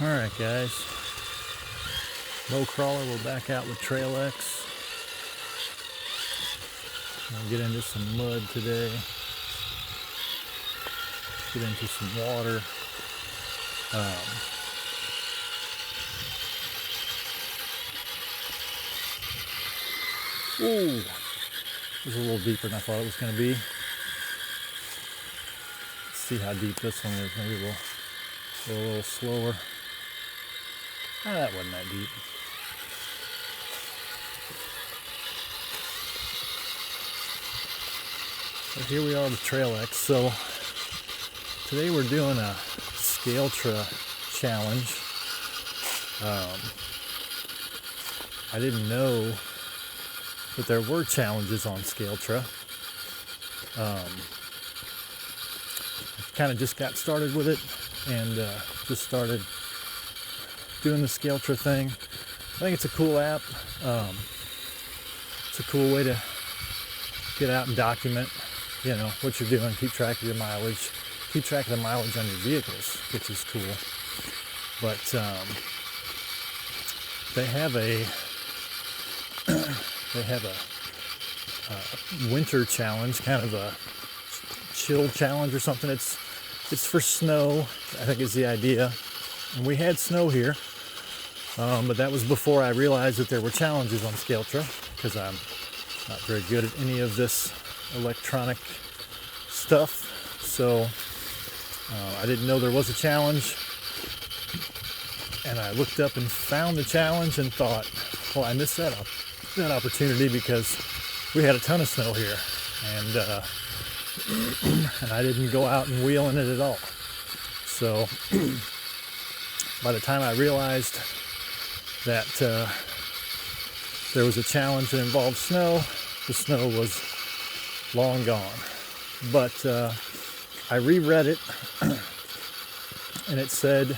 Alright guys, low crawler, we're back out with Trail X. We'll get into some mud today, get into some water. Ooh, it was a little deeper than I thought it was going to be. Let's see how deep this one is, maybe we'll go a little slower. That wasn't that deep. But here we are with Trail X. So today we're doing a Scaletra challenge. I didn't know that there were challenges on Scaletra. Kind of just got started with it and just started doing the Scaletra thing. I think it's a cool app. It's a cool way to get out and document, what you're doing, keep track of your mileage, keep track of the mileage on your vehicles, which is cool. But they have a winter challenge, kind of a chill challenge or something. It's for snow, I think is the idea. And we had snow here, but that was before I realized that there were challenges on Scaletra, because I'm not very good at any of this electronic stuff. So I didn't know there was a challenge, and I looked up and found the challenge and thought, well, I missed that opportunity because we had a ton of snow here, and I didn't go out and wheel in it at all. So by the time I realized that there was a challenge that involved snow, the snow was long gone. But I reread it, and it said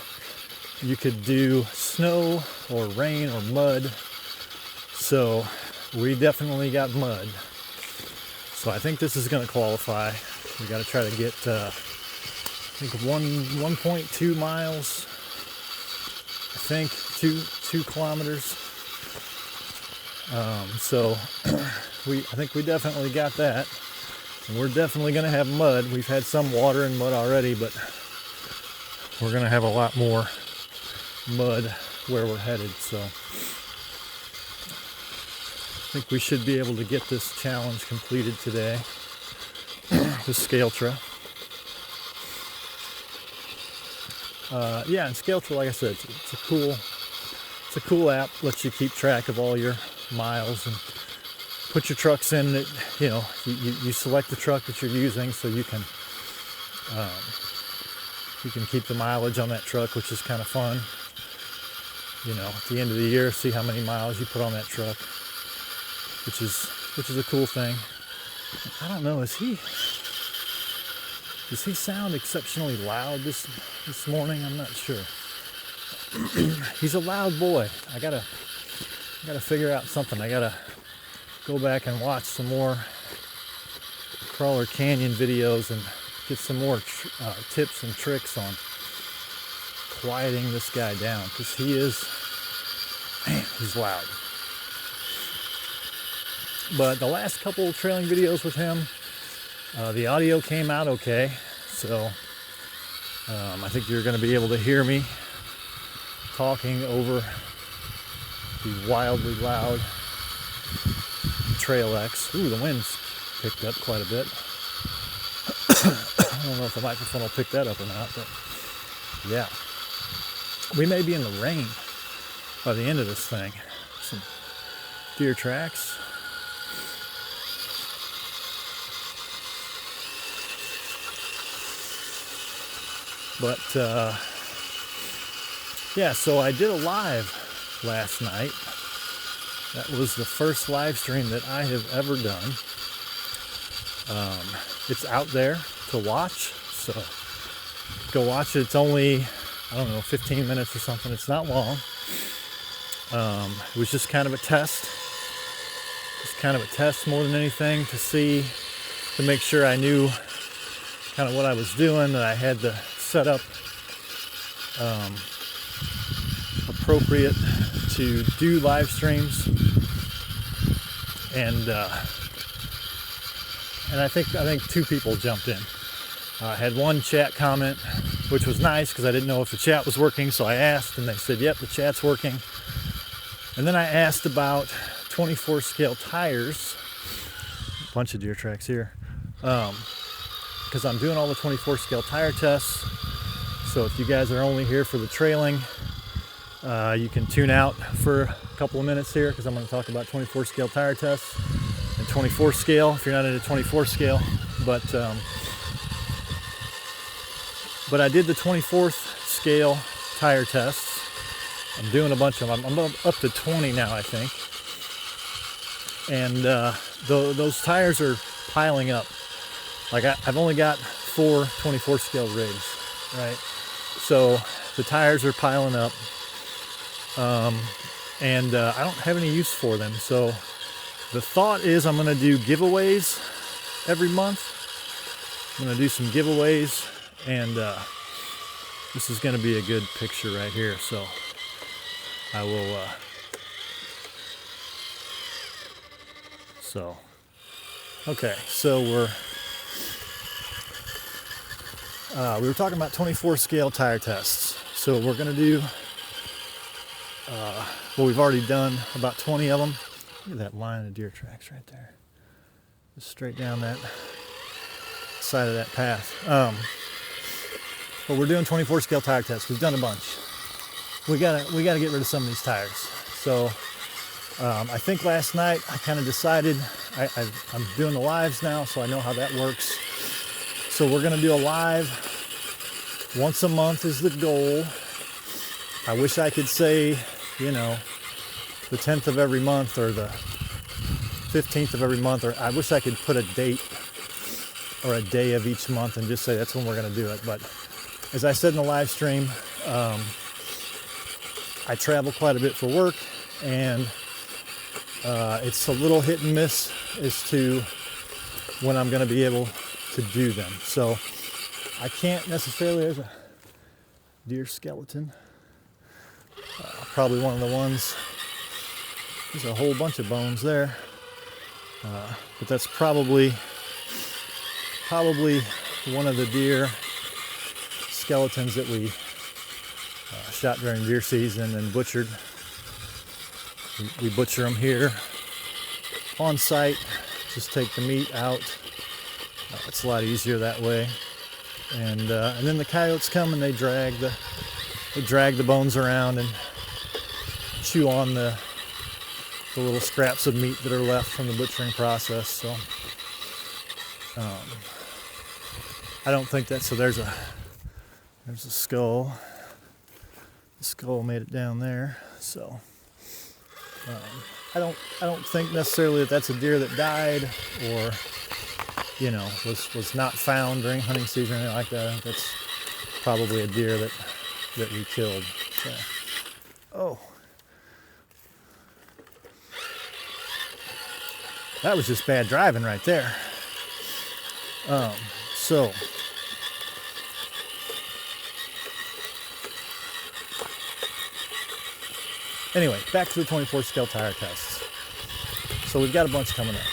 you could do snow or rain or mud. So we definitely got mud. So I think this is going to qualify. We got to try to get, I think 1.2 miles. I think 2 kilometers. So I think we definitely got that. And we're definitely going to have mud. We've had some water and mud already, but we're going to have a lot more mud where we're headed. So I think we should be able to get this challenge completed today. The Scaletra. And Scaletra, like I said, it's a cool app. Lets you keep track of all your miles and put your trucks in it. You select the truck that you're using, so you can keep the mileage on that truck, which is kind of fun. At the end of the year, see how many miles you put on that truck, which is a cool thing. I don't know, does he sound exceptionally loud this morning? I'm not sure. He's a loud boy. I gotta figure out something. I gotta go back and watch some more Crawler Canyon videos and get some more tips and tricks on quieting this guy down, because he's loud. But the last couple of trailing videos with him, the audio came out okay. So I think you're going to be able to hear me talking over the wildly loud Trail X. Ooh, the wind's picked up quite a bit. I don't know if the microphone will pick that up or not, but yeah. We may be in the rain by the end of this thing. Some deer tracks. But so I did a live last night. That was the first live stream that I have ever done. It's out there to watch, so go watch it. It's only, 15 minutes or something. It's not long. It was just kind of a test. More than anything, to make sure I knew kind of what I was doing, that I had the setup appropriate to do live streams, and I think 2 people jumped in. I had one chat comment, which was nice because I didn't know if the chat was working, so I asked, and they said, yep, the chat's working. And then I asked about 24 scale tires, a bunch of deer tracks here, because I'm doing all the 24 scale tire tests. So if you guys are only here for the trailing, you can tune out for a couple of minutes here, because I'm going to talk about 24 scale tire tests and 24 scale if you're not into 24 scale. But I did the 24th scale tire tests. I'm doing a bunch of them. I'm up to 20 now, I think. And those tires are piling up. Like I've only got 4 24 scale rigs, right? So the tires are piling up. And I don't have any use for them. So the thought is I'm going to do giveaways every month. I'm going to do some giveaways, and this is going to be a good picture right here. So I will, okay, so we were talking about 24 scale tire tests. So we're going to do, well, we've already done about 20 of them. Look at that line of deer tracks right there. Just straight down that side of that path. But we're doing 24 scale tire tests. We've done a bunch. We gotta get rid of some of these tires. So I think last night I kind of decided I'm doing the lives now, so I know how that works. So we're gonna do a live once a month is the goal. I wish I could say, you know, the 10th of every month or the 15th of every month, or I wish I could put a date or a day of each month and just say that's when we're going to do it. But as I said in the live stream, I travel quite a bit for work, and it's a little hit and miss as to when I'm going to be able to do them. So I can't necessarily, there's a deer skeleton, probably one of the ones, there's a whole bunch of bones there, but that's probably one of the deer skeletons that we shot during deer season and butchered. We butcher them here on site, just take the meat out. It's a lot easier that way. And then the coyotes come and they drag the bones around and chew on the little scraps of meat that are left from the butchering process. So I don't think that. So there's a skull. The skull made it down there. So I don't think necessarily that that's a deer that died or, you know, was not found during hunting season or anything like that. I think that's probably a deer that we killed. So, oh. That was just bad driving right there. So anyway, back to the 24 scale tire tests. So we've got a bunch coming up,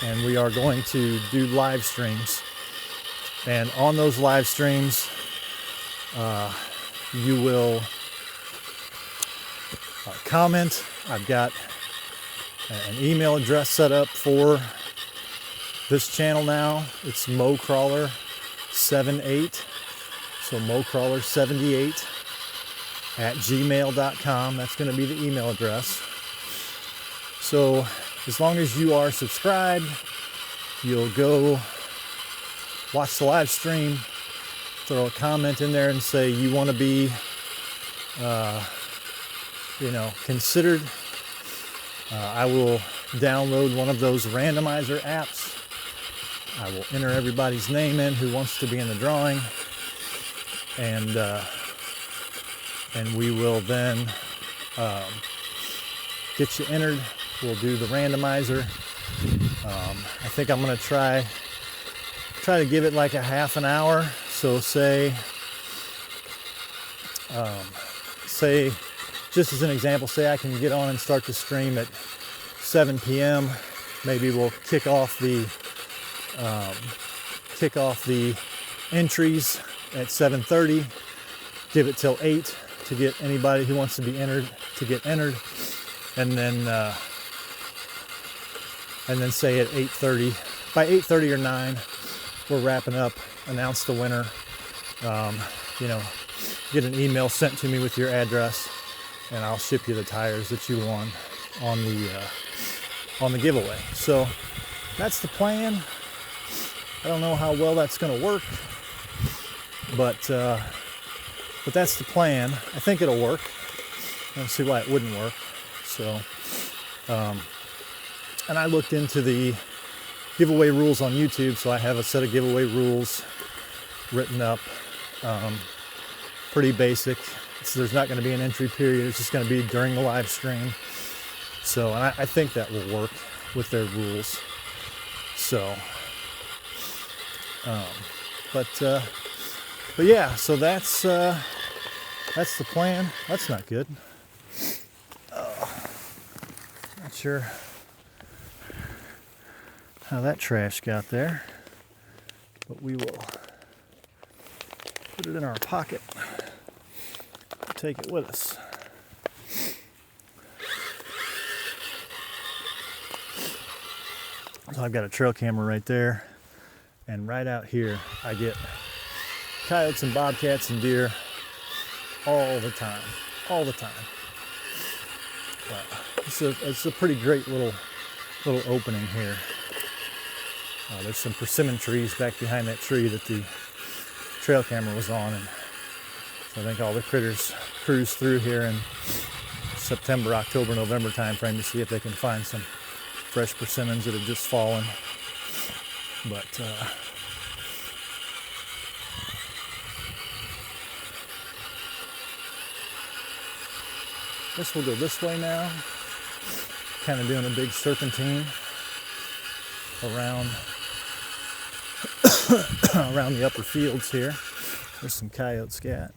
and we are going to do live streams. And on those live streams, you will comment. I've got an email address set up for this channel now. It's mocrawler78, so mocrawler78 at gmail.com. That's going to be the email address. So as long as you are subscribed, you'll go watch the live stream, throw a comment in there and say you want to be considered. I will download one of those randomizer apps. I will enter everybody's name in who wants to be in the drawing, and we will then get you entered. We'll do the randomizer. I think I'm going to try to give it like a half an hour. So say just as an example, say I can get on and start the stream at 7 p.m. Maybe we'll kick off the entries at 7:30. Give it till 8 to get anybody who wants to be entered to get entered, and then say at 8:30, by 8:30 or 9, we're wrapping up. Announce the winner. Get an email sent to me with your address, and I'll ship you the tires that you won on the giveaway. So that's the plan. I don't know how well that's going to work, but that's the plan. I think it'll work. I don't see why it wouldn't work. So, and I looked into the giveaway rules on YouTube, so I have a set of giveaway rules written up. Pretty basic. So there's not going to be an entry period. It's just going to be during the live stream. So, and I think that will work with their rules. So, but yeah. So that's the plan. That's not good. Not sure how that trash got there, but we will put it in our pocket. Take it with us. So I've got a trail camera right there, and right out here I get coyotes and bobcats and deer all the time. It's a pretty great little opening here. There's some persimmon trees back behind that tree that the trail camera was on, and so I think all the critters cruise through here in September, October, November time frame to see if they can find some fresh persimmons that have just fallen. But guess we'll go this way now. Kind of doing a big serpentine around around the upper fields here. There's some coyote scat.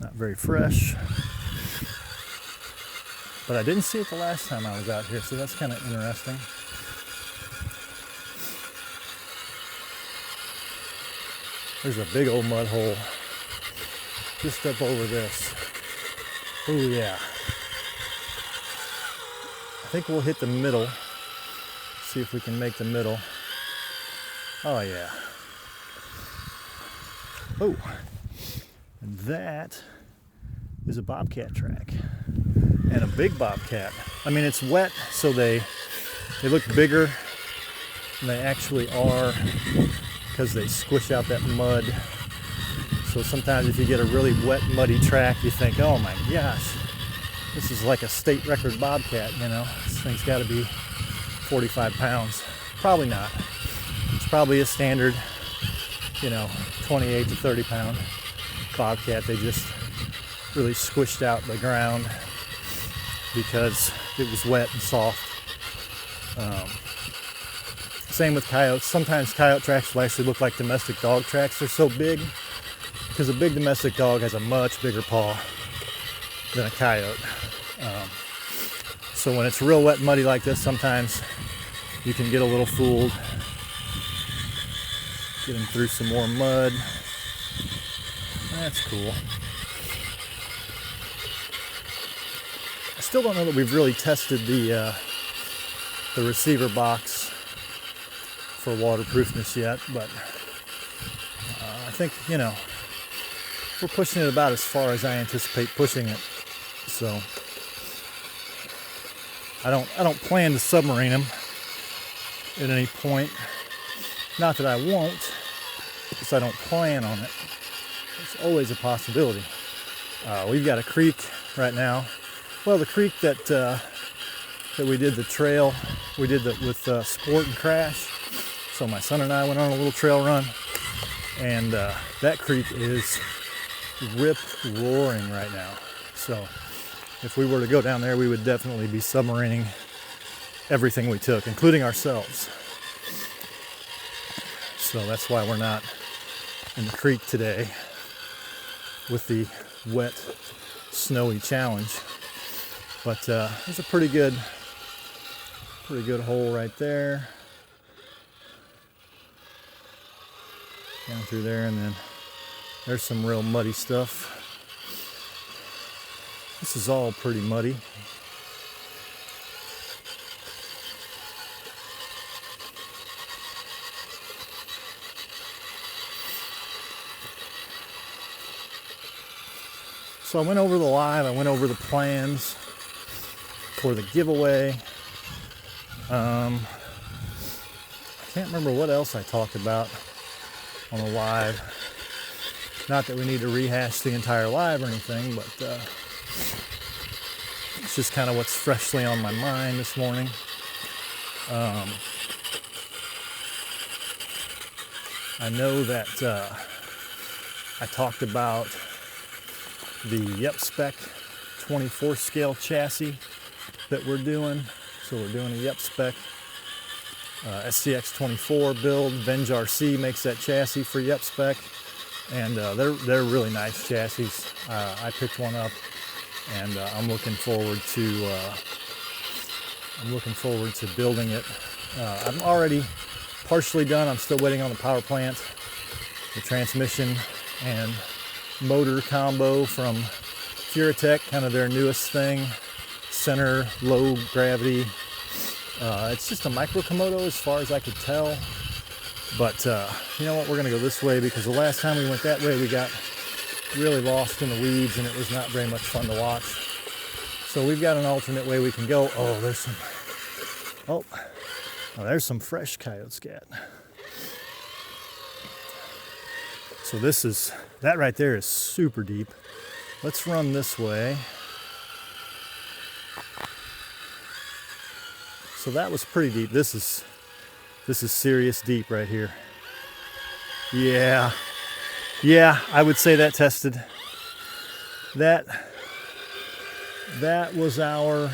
Not very fresh. But I didn't see it the last time I was out here, so that's kind of interesting. There's a big old mud hole just up over this. Oh yeah. I think we'll hit the middle. See if we can make the middle. Oh yeah. Oh, and that is a bobcat track, and a big bobcat. I mean, it's wet, so they look bigger than they actually are because they squish out that mud. So sometimes if you get a really wet, muddy track, you think, oh my gosh, this is like a state record bobcat, This thing's got to be 45 pounds. Probably not. It's probably a standard, 28 to 30 pound bobcat. They just really squished out the ground because it was wet and soft. Same with coyotes. Sometimes coyote tracks will actually look like domestic dog tracks. They're so big because a big domestic dog has a much bigger paw than a coyote. So when it's real wet and muddy like this, sometimes you can get a little fooled. Getting through some more mud. That's cool. I still don't know that we've really tested the receiver box for waterproofness yet, but I think, we're pushing it about as far as I anticipate pushing it. So I don't plan to submarine them at any point. Not that I won't, because I don't plan on it. It's always a possibility. We've got a creek right now. Well, the creek that we did the trail, we did with Sport and Crash. So my son and I went on a little trail run, and that creek is rip-roaring right now. So if we were to go down there, we would definitely be submarining everything we took, including ourselves. So that's why we're not in the creek today with the wet snowy challenge. But there's a pretty good hole right there. Down through there, and then there's some real muddy stuff. This is all pretty muddy. So I went over the live, I went over the plans for the giveaway. I can't remember what else I talked about on the live. Not that we need to rehash the entire live or anything, but it's just kind of what's freshly on my mind this morning. I know that I talked about the Spec 24 scale chassis that we're doing. So we're doing a Spec SCX 24 build. Venge RC makes that chassis for Spec, and they're really nice chassis. I picked one up, and I'm looking forward to building it. I'm already partially done. I'm still waiting on the power plant, the transmission and motor combo from Furatech, kind of their newest thing, center low gravity. It's just a micro Komodo as far as I could tell, but you know what, we're gonna go this way because the last time we went that way we got really lost in the weeds and it was not very much fun to watch. So we've got an alternate way we can go. Oh, there's some fresh coyote scat. So that right there is super deep. Let's run this way. So that was pretty deep. This is serious deep right here. Yeah, I would say that tested. That was our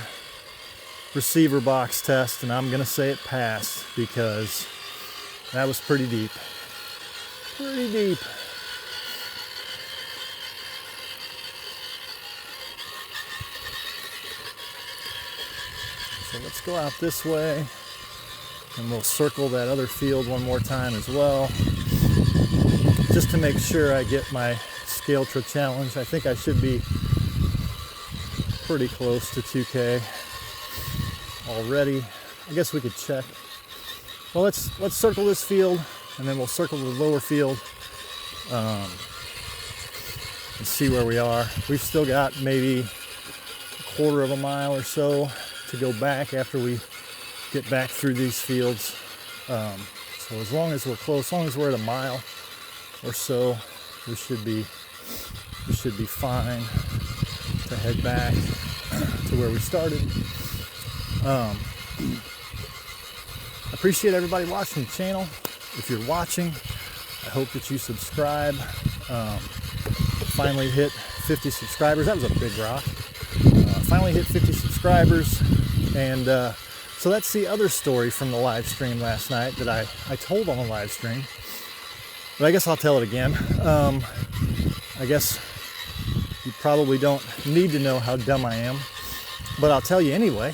receiver box test, and I'm gonna say it passed because that was pretty deep. Pretty deep. So let's go out this way, and we'll circle that other field one more time as well, just to make sure I get my Scaletra challenge. I think I should be pretty close to 2K already. I guess we could check. Well, let's circle this field, and then we'll circle the lower field and see where we are. We've still got maybe a quarter of a mile or so to go back after we get back through these fields. So as long as we're close, as long as we're at a mile or so, we should be fine to head back to where we started. Appreciate everybody watching the channel. If you're watching, I hope that you subscribe. Finally hit 50 subscribers. That was a big rock. Finally hit 50 subscribers, and so that's the other story from the live stream last night that I told on the live stream, but I guess I'll tell it again. I guess you probably don't need to know how dumb I am, but I'll tell you anyway.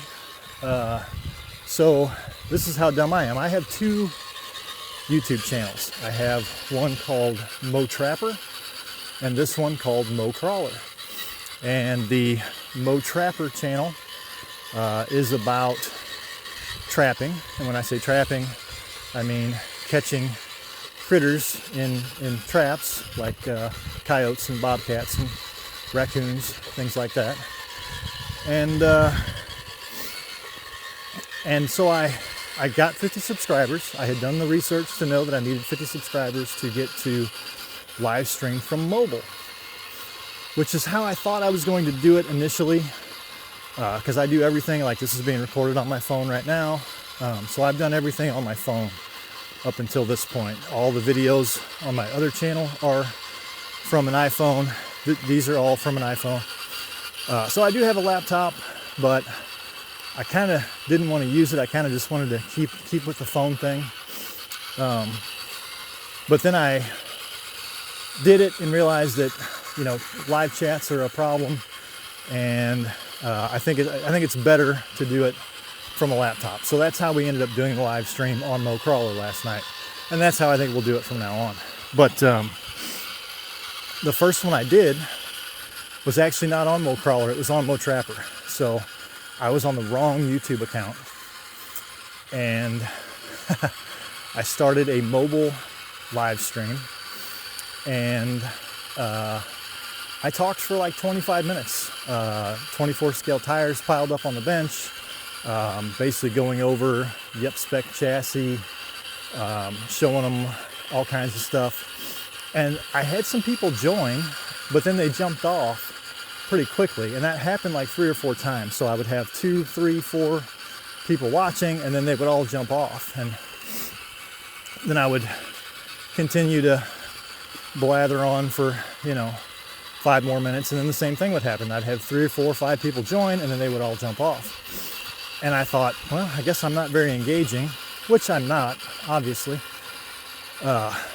So this is how dumb I am. I have two YouTube channels. I have one called Mo Trapper and this one called Mo Crawler. And the Mo Trapper channel is about trapping. And when I say trapping, I mean catching critters in traps like coyotes and bobcats and raccoons, things like that. And so I got 50 subscribers. I had done the research to know that I needed 50 subscribers to get to live stream from mobile, which is how I thought I was going to do it initially, because I do everything, like this is being recorded on my phone right now. So I've done everything on my phone up until this point. All the videos on my other channel are from an iPhone. These are all from an iPhone. So I do have a laptop, but I kind of didn't want to use it. I kind of just wanted to keep with the phone thing. But then I did it and realized that, live chats are a problem. and I think it's better to do it from a laptop. So that's how we ended up doing the live stream on Mo Crawler last night, and that's how I think we'll do it from now on. But the first one I did was actually not on Mo Crawler, it was on Mo Trapper. So I was on the wrong YouTube account, and I started a mobile live stream, and I talked for like 25 minutes. 24 scale tires piled up on the bench, basically going over Yep Spec chassis, showing them all kinds of stuff. And I had some people join, but then they jumped off pretty quickly, and that happened like 3 or 4 times. So I would have 2, 3, 4 people watching, and then they would all jump off, and then I would continue to blather on for 5 more minutes, and then the same thing would happen. I'd have 3 or 4 or 5 people join, and then they would all jump off. And I thought, well, I guess I'm not very engaging, which I'm not, obviously.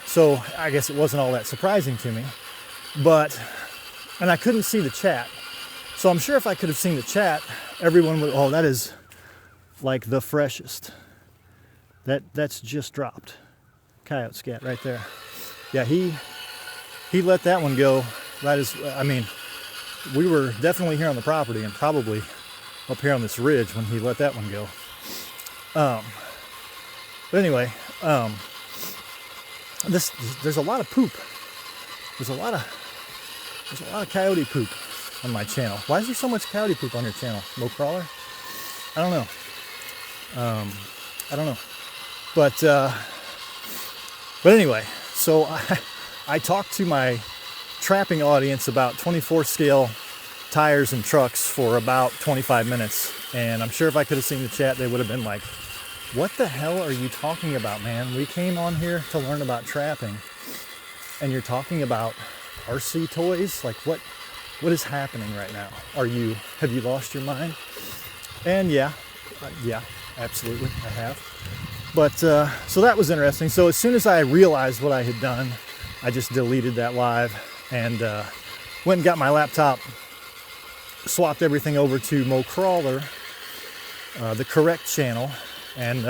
So I guess it wasn't all that surprising to me. And I couldn't see the chat. So I'm sure if I could have seen the chat, everyone would, oh, that is like the freshest. That's just dropped. Coyote scat right there. Yeah, he let that one go. That is, I mean, we were definitely here on the property and probably up here on this ridge when he let that one go. But anyway, there's a lot of poop. There's a lot of coyote poop on my channel. Why is there so much coyote poop on your channel, Mo Crawler? I don't know. But anyway, so I talked to my trapping audience about 24 scale tires and trucks for about 25 minutes, and I'm sure if I could have seen the chat, they would have been like, what the hell are you talking about, man? We came on here to learn about trapping, and you're talking about RC toys? Like, what is happening right now? Have you lost your mind? And yeah, absolutely, I have. But so that was interesting. So as soon as I realized what I had done, I just deleted that live and went and got my laptop, swapped everything over to Mo Crawler, the correct channel, and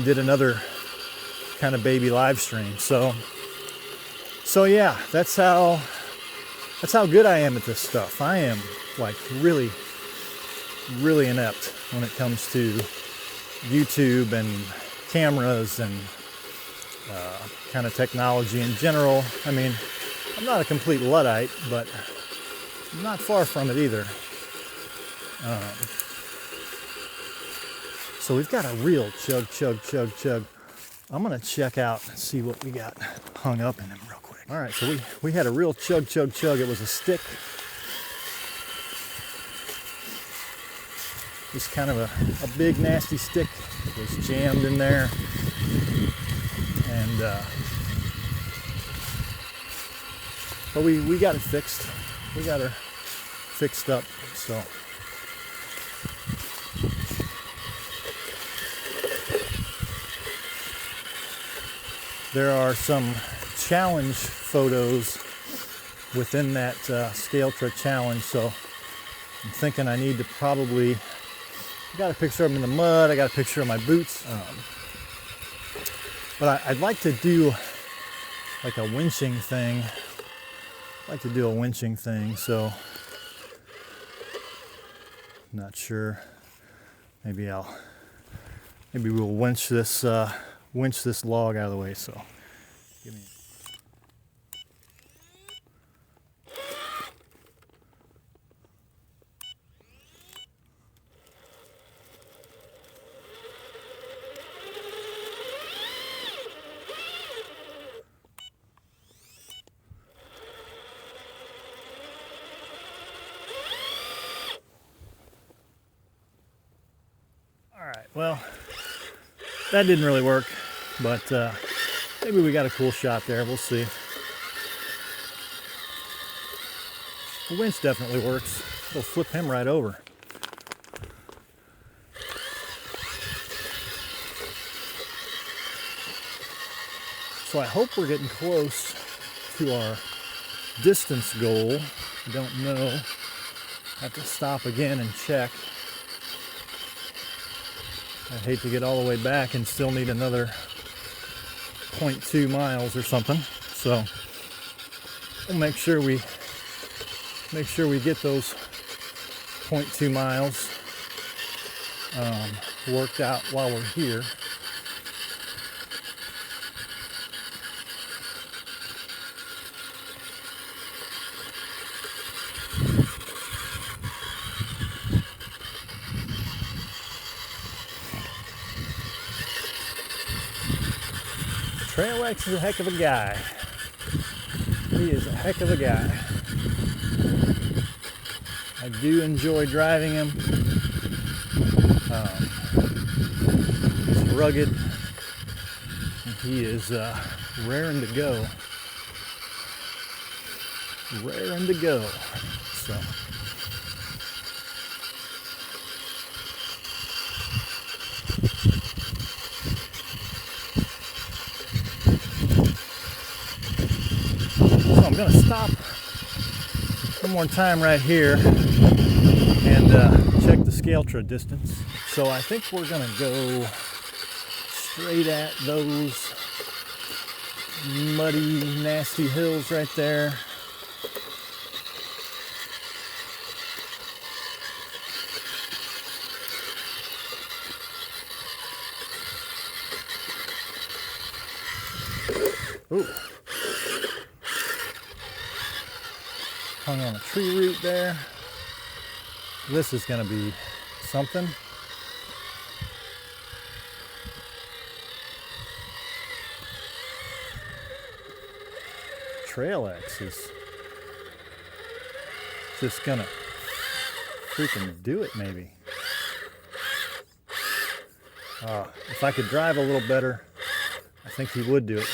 did another kind of baby live stream. So yeah, that's how good I am at this stuff. I am like really, really inept when it comes to YouTube and cameras and kind of technology in general. I mean, I'm not a complete Luddite, but I'm not far from it either. So we've got a real chug. I'm gonna check out and see what we got hung up in him real quick. All right, so we had a real chug. It was a stick. Just kind of a big nasty stick that was jammed in there. And but we got it fixed. We got her fixed up, so. There are some challenge photos within that Scaletra challenge, so I'm thinking I need to probably, I got a picture of them in the mud, I got a picture of my boots, but I'd like to do like a winching thing. So not sure. Maybe we'll winch this log out of the way. So give me. All right, well, that didn't really work, but maybe we got a cool shot there. We'll see. The winch definitely works. It'll flip him right over. So I hope we're getting close to our distance goal. I don't know Have to stop again and check. I'd hate to get all the way back and still need another 0.2 miles or something. So we'll make sure we get those 0.2 miles worked out while we're here. Trail X is a heck of a guy. He is a heck of a guy. I do enjoy driving him. He's rugged. And he is raring to go. Raring to go. So. I'm going to stop one more time right here and check the Scaletra distance. So I think we're going to go straight at those muddy, nasty hills right there. Ooh. Hung on a tree root there. This is going to be something. Trail X is just going to freaking do it, maybe. If I could drive a little better, I think he would do it.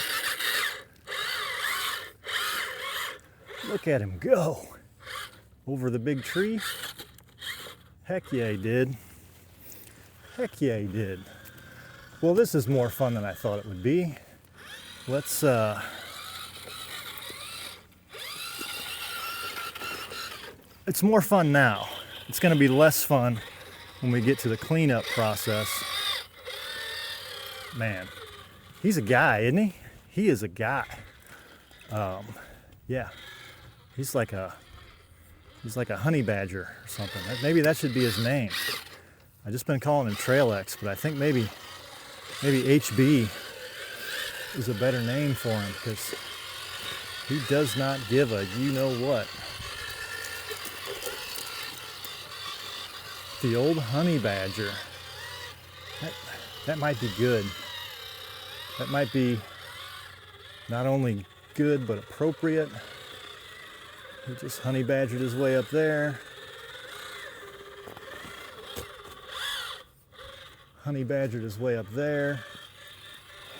Look at him go over the big tree. Heck yeah, he did. Heck yeah, he did. Well, this is more fun than I thought it would be. Let's it's more fun now. It's going to be less fun when we get to the cleanup process. Man, he's a guy, isn't he? He is a guy. Yeah. He's like a honey badger or something. Maybe that should be his name. I've just been calling him Trail X, but I think maybe HB is a better name for him because he does not give a you know what. The old honey badger. That might be good. That might be not only good but appropriate. He just honey badgered his way up there. Honey badgered his way up there.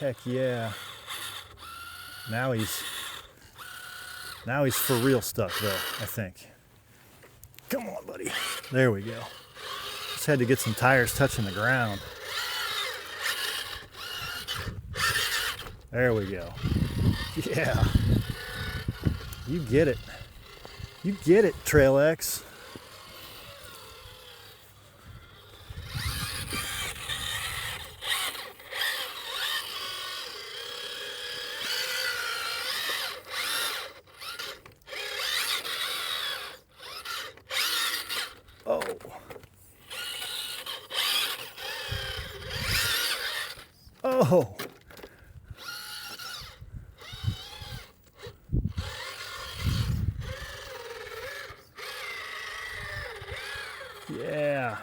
Heck yeah. Now he's for real stuck though, I think. Come on, buddy. There we go. Just had to get some tires touching the ground. There we go. Yeah. You get it. You get it, Trail X. Oh. Oh. Yeah.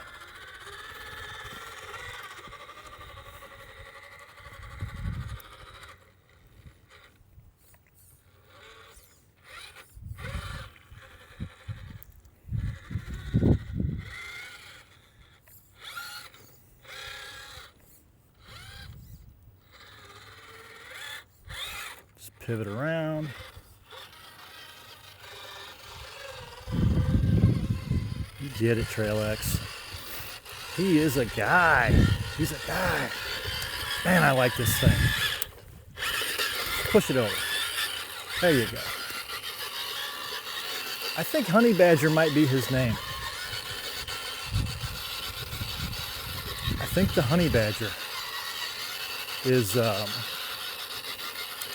Just pivot around. You get it, Trail X. He is a guy. He's a guy. Man, I like this thing. Push it over. There you go. I think honey badger might be his name. think the honey badger is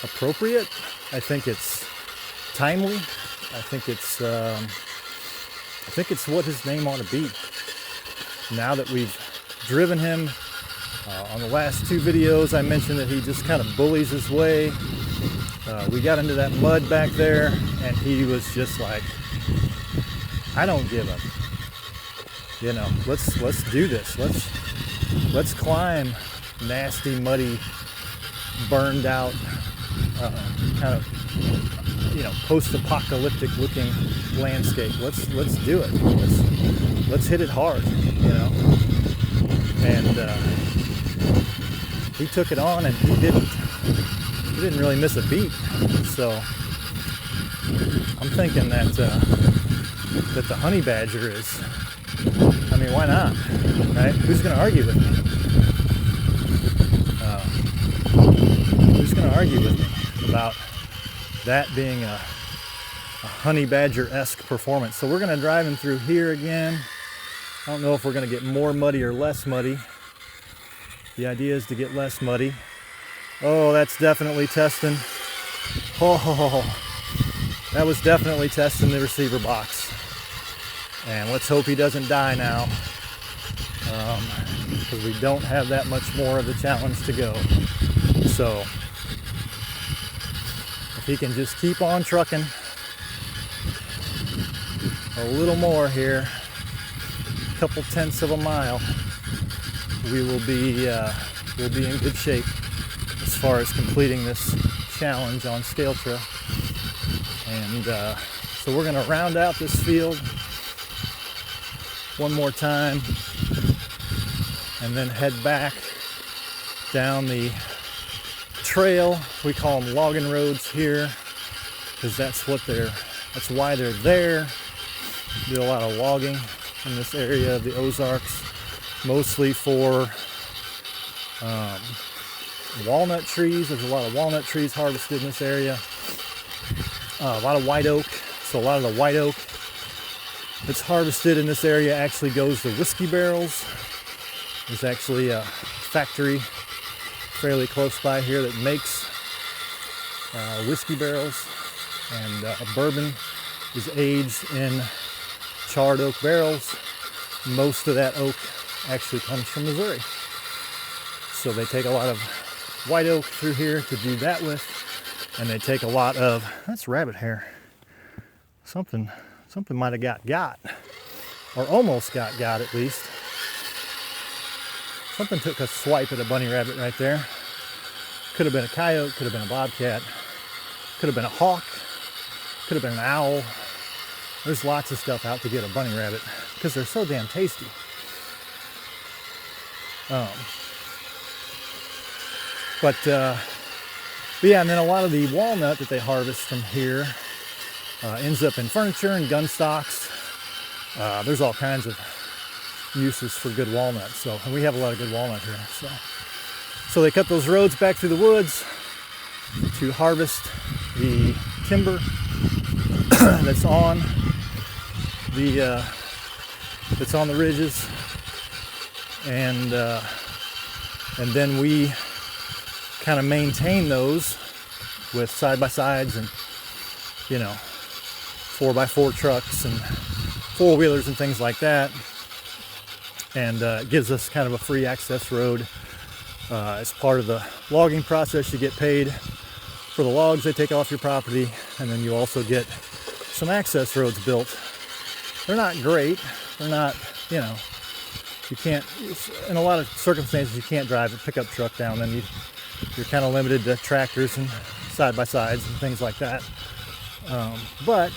appropriate. I think it's timely. I think it's what his name ought to be. Now that we've driven him, on the last 2 videos I mentioned that he just kind of bullies his way. We got into that mud back there and he was just like, I don't give a, you know, let's do this. Let's climb nasty, muddy, burned out, kind of, you know, post-apocalyptic looking landscape. Let's do it. Let's hit it hard, you know. And he took it on, and he didn't really miss a beat. So I'm thinking that the honey badger is, I mean, why not, right? Who's going to argue with me? Who's going to argue with me about that being a honey badger-esque performance? So we're going to drive him through here again. I don't know if we're going to get more muddy or less muddy. The idea is to get less muddy. Oh, that's definitely testing. Oh, that was definitely testing the receiver box. And let's hope he doesn't die now, because we don't have that much more of the challenge to go. So if he can just keep on trucking a little more here, a couple tenths of a mile, we'll be in good shape as far as completing this challenge on Scaletra. And so we're going to round out this field one more time and then head back down the trail. We call them logging roads here because that's why they're there. Do a lot of logging in this area of the Ozarks, mostly for walnut trees. There's a lot of walnut trees harvested in this area. A lot of white oak. So a lot of the white oak that's harvested in this area actually goes to whiskey barrels. There's actually a factory fairly close by here that makes whiskey barrels, and bourbon is aged in charred oak barrels. Most of that oak actually comes from Missouri. So they take a lot of white oak through here to do that with, and they take a lot of, that's rabbit hair. Something might have got, or almost got at least. Something took a swipe at a bunny rabbit right there. Could have been a coyote, could have been a bobcat, could have been a hawk, could have been an owl. There's lots of stuff out to get a bunny rabbit because they're so damn tasty. But yeah, and then a lot of the walnut that they harvest from here ends up in furniture and gun stocks. There's all kinds of uses for good walnut. So, and we have a lot of good walnut here. So they cut those roads back through the woods to harvest the timber that's on the ridges, and then we kind of maintain those with side-by-sides and, you know, 4x4 trucks and four-wheelers and things like that. And it gives us kind of a free access road. As part of the logging process, you get paid for the logs they take off your property, and then you also get some access roads built. They're not great. They're not, you know, you can't, in a lot of circumstances, you can't drive a pickup truck down them. You're kind of limited to tractors and side-by-sides and things like that. But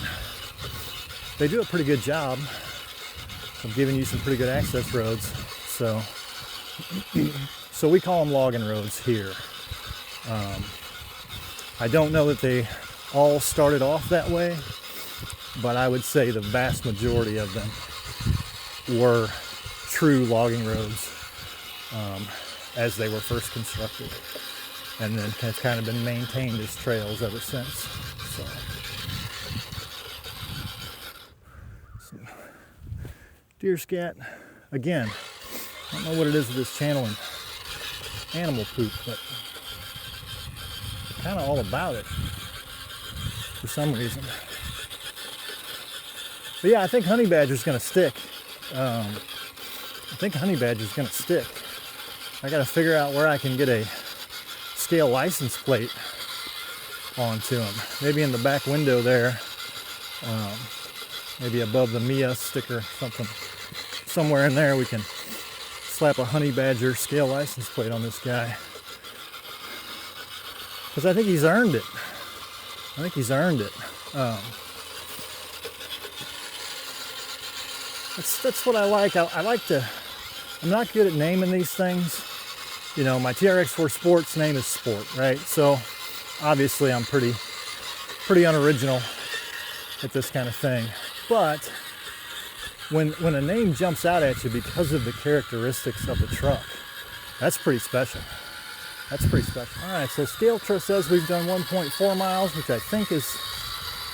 they do a pretty good job of giving you some pretty good access roads. So we call them logging roads here. I don't know that they all started off that way, but I would say the vast majority of them were true logging roads as they were first constructed, and then have kind of been maintained as trails ever since. So deer scat, again, I don't know what it is with this channel and animal poop, but kind of all about it for some reason. But yeah, I think honey badger's gonna stick. I gotta figure out where I can get a scale license plate onto him. Maybe in the back window there. Maybe above the Mia sticker, something. Somewhere in there we can slap a honey badger scale license plate on this guy. Because I think he's earned it. That's what I like. I like to, I'm not good at naming these things. You know, my TRX4 Sports name is Sport, right? So obviously I'm pretty unoriginal at this kind of thing. But when a name jumps out at you because of the characteristics of the truck, that's pretty special. All right, so Scaletra says we've done 1.4 miles, which I think is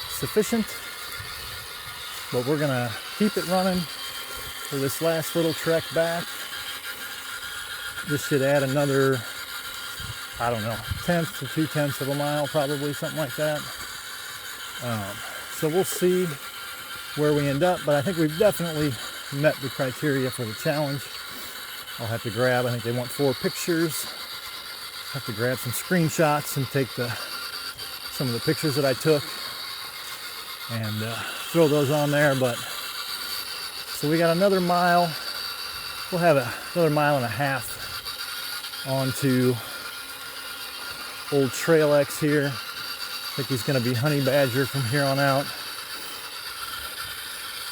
sufficient. But we're gonna keep it running for this last little trek back. This should add another, I don't know, 1/10 to 2/10 of a mile, probably, something like that. So we'll see where we end up, but I think we've definitely met the criteria for the challenge. I'll have to grab, I think they want 4 pictures. Have to grab some screenshots and take some of the pictures that I took and throw those on there. But so we got another mile. We'll have another 1.5 miles onto old Trail X here. I think he's going to be Honey Badger from here on out.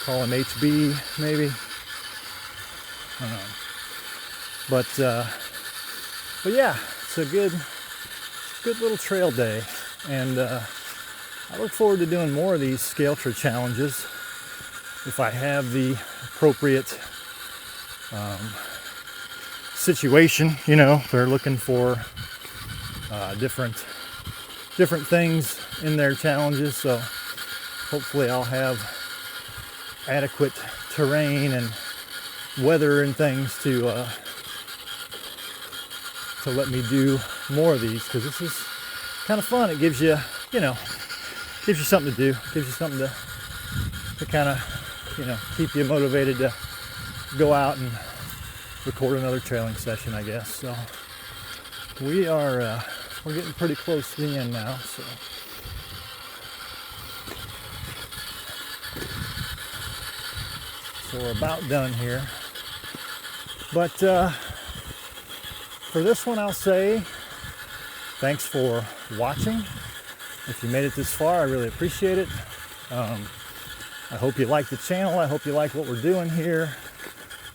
Call him HB maybe. But yeah, it's a good little trail day, and I look forward to doing more of these Scaletra challenges if I have the appropriate situation. You know, they're looking for different things in their challenges, so hopefully I'll have adequate terrain and weather and things to let me do more of these, because this is kind of fun. It gives you, gives you something to do, gives you something to kind of, keep you motivated to go out and record another trailing session, I guess. So we're getting pretty close to the end now, so we're about done here. But for this one, I'll say thanks for watching. If you made it this far, I really appreciate it. I hope you like the channel. I hope you like what we're doing here.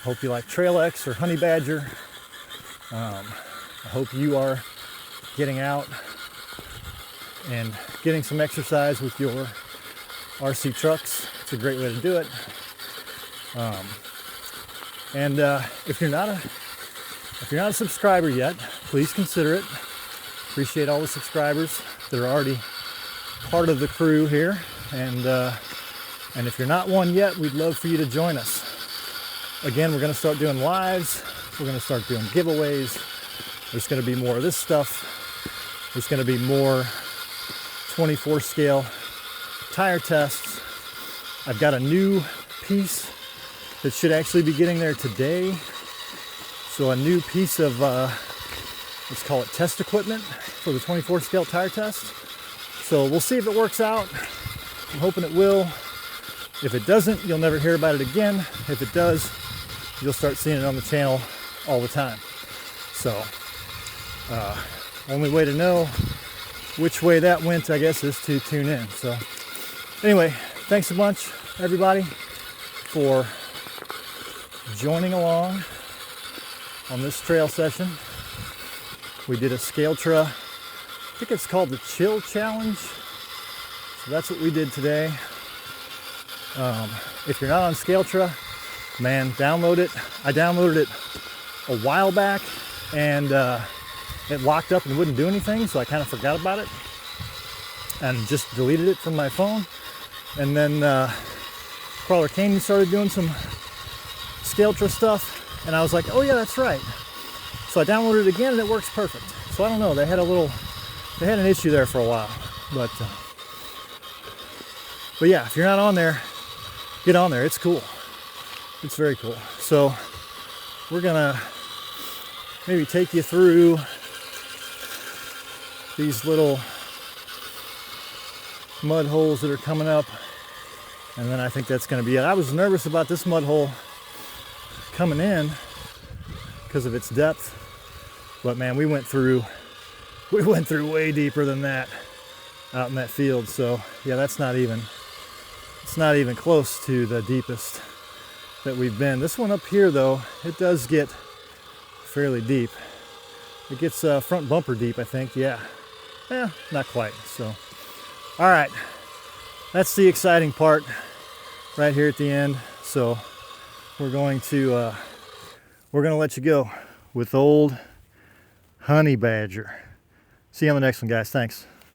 I hope you like Trail X or Honey Badger. I hope you are getting out and getting some exercise with your RC trucks. It's a great way to do it. And if you're not a subscriber yet, please consider it. Appreciate all the subscribers that are already part of the crew here, and if you're not one yet, we'd love for you to join us. Again, we're going to start doing lives. We're going to start doing giveaways. There's going to be more of this stuff. There's going to be more 24 scale tire tests. I've got a new piece that should actually be getting there today. So a new piece of, let's call it test equipment for the 24 scale tire test. So we'll see if it works out. I'm hoping it will. If it doesn't, you'll never hear about it again. If it does, you'll start seeing it on the channel all the time. So, only way to know which way that went, I guess, is to tune in. So, anyway, thanks a bunch, everybody, for joining along on this trail session. We did a Scaletra, I think it's called the Chill Challenge. So that's what we did today. If you're not on Scaletra, man, download it. I downloaded it a while back, and it locked up and wouldn't do anything, so I kind of forgot about it and just deleted it from my phone. And then Crawler Canyon started doing some Scaletra stuff, And I was like, oh yeah, that's right. So I downloaded it again and it works perfect. So I don't know, they had an issue there for a while. But yeah, if you're not on there, get on there. It's cool. It's very cool. So we're gonna maybe take you through these little mud holes that are coming up, and then I think that's gonna be it. I was nervous about this mud hole coming in because of its depth, but man, we went through way deeper than that out in that field. So yeah, it's not even close to the deepest that we've been. This one up here though, it does get fairly deep. It gets front bumper deep, I think. Yeah, not quite. So all right, that's the exciting part right here at the end. So we're going to let you go with old honey badger. See you on the next one, guys. Thanks.